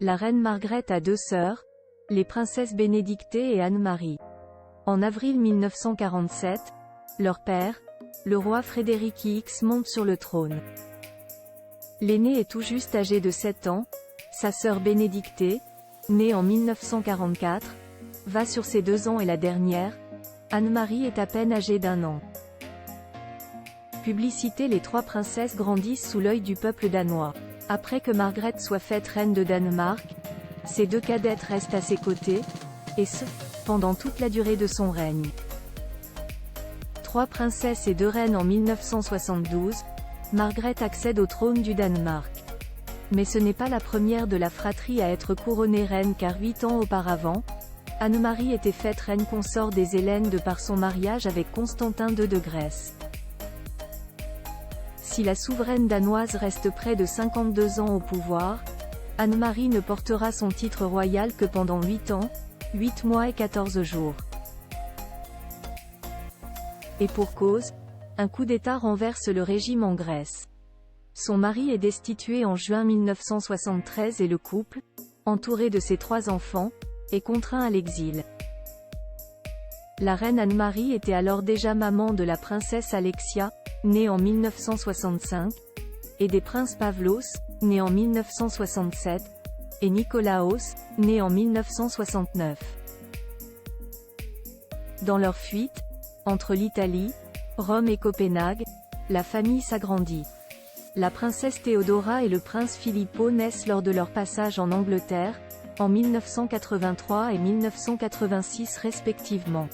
La reine Margrethe a deux sœurs, les princesses Bénédicte et Anne-Marie. En avril 1947, leur père, le roi Frédéric X monte sur le trône. L'aîné est tout juste âgé de 7 ans, sa sœur Bénédicte, née en 1944, va sur ses 2 ans et la dernière, Anne-Marie est à peine âgée d'1 an. Publicité. Les 3 princesses grandissent sous l'œil du peuple danois. Après que Margrethe soit faite reine de Danemark, ses 2 cadettes restent à ses côtés, et ce, pendant toute la durée de son règne. 3 princesses et 2 reines en 1972, Margrethe accède au trône du Danemark. Mais ce n'est pas la première de la fratrie à être couronnée reine car 8 ans auparavant, Anne-Marie était faite reine consort des Hellènes de par son mariage avec Constantin II de Grèce. Si la souveraine danoise reste près de 52 ans au pouvoir, Anne-Marie ne portera son titre royal que pendant 8 ans, 8 mois et 14 jours. Et pour cause, un coup d'État renverse le régime en Grèce. Son mari est destitué en juin 1973 et le couple, entouré de ses 3 enfants, est contraint à l'exil. La reine Anne-Marie était alors déjà maman de la princesse Alexia, née en 1965, et des princes Pavlos, né en 1967, et Nicolaos, né en 1969. Dans leur fuite, entre l'Italie, Rome et Copenhague, la famille s'agrandit. La princesse Théodora et le prince Filippo naissent lors de leur passage en Angleterre, en 1983 et 1986 respectivement.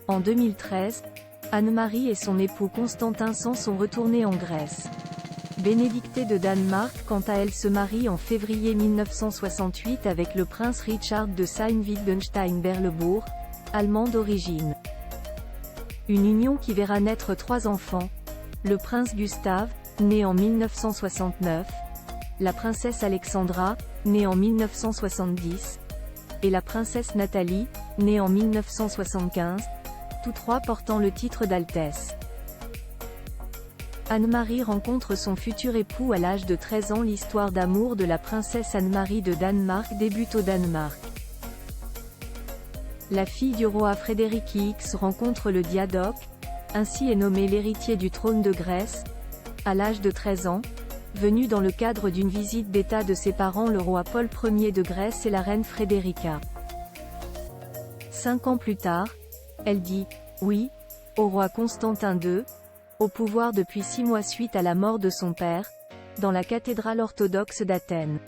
En 2013, Anne-Marie et son époux Constantin s'en sont retournés en Grèce. Bénédicte de Danemark quant à elle se marie en février 1968 avec le prince Richard de Sayn-Wittgenstein-Berleburg, allemand d'origine. Une union qui verra naître 3 enfants, le prince Gustave, né en 1969, la princesse Alexandra, née en 1970, et la princesse Nathalie, née en 1975, tous 3 portant le titre d'Altesse. Anne-Marie rencontre son futur époux à l'âge de 13 ans. L'histoire d'amour de la princesse Anne-Marie de Danemark débute au Danemark. La fille du roi Frédéric X rencontre le diadoque, ainsi est nommé l'héritier du trône de Grèce, à l'âge de 13 ans, venu dans le cadre d'une visite d'État de ses parents le roi Paul Ier de Grèce et la reine Frédérica. 5 ans plus tard, elle dit « oui » au roi Constantin II, au pouvoir depuis 6 mois suite à la mort de son père, dans la cathédrale orthodoxe d'Athènes.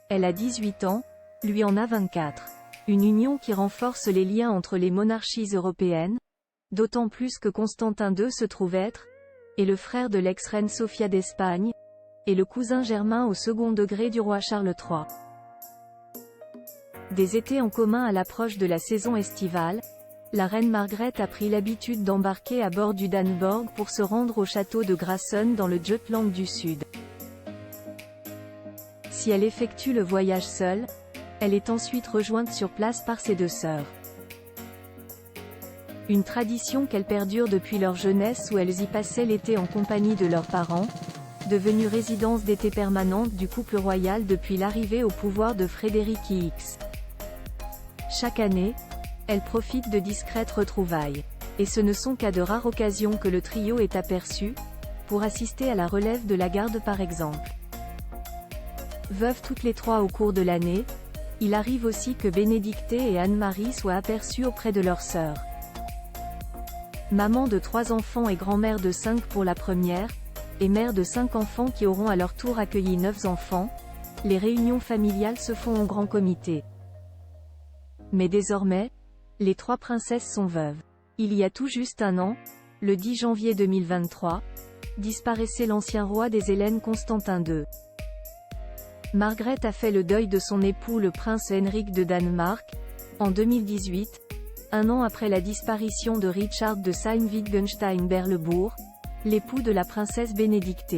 Elle a 18 ans, lui en a 24. Une union qui renforce les liens entre les monarchies européennes, d'autant plus que Constantin II se trouve être, et le frère de l'ex-reine Sofia d'Espagne, et le cousin germain au second degré du roi Charles III. Des étés en commun à l'approche de la saison estivale, la reine Margrethe a pris l'habitude d'embarquer à bord du Danneborg pour se rendre au château de Grassen dans le Jutland du Sud. Si elle effectue le voyage seule, elle est ensuite rejointe sur place par ses 2 sœurs. Une tradition qu'elles perdurent depuis leur jeunesse où elles y passaient l'été en compagnie de leurs parents, devenue résidence d'été permanente du couple royal depuis l'arrivée au pouvoir de Frédéric X. Chaque année, elles profitent de discrètes retrouvailles. Et ce ne sont qu'à de rares occasions que le trio est aperçu, pour assister à la relève de la garde par exemple. Veuves toutes les 3 au cours de l'année, il arrive aussi que Bénédicte et Anne-Marie soient aperçues auprès de leurs sœurs. Maman de 3 enfants et grand-mère de 5 pour la première, et mère de 5 enfants qui auront à leur tour accueilli 9 enfants, les réunions familiales se font en grand comité. Mais désormais, les 3 princesses sont veuves. Il y a tout juste 1 an, le 10 janvier 2023, disparaissait l'ancien roi des Hellènes Constantin II. Margrethe a fait le deuil de son époux le prince Henrik de Danemark, en 2018, 1 an après la disparition de Richard de Sayn-Wittgenstein-Berleburg, l'époux de la princesse Bénédicte.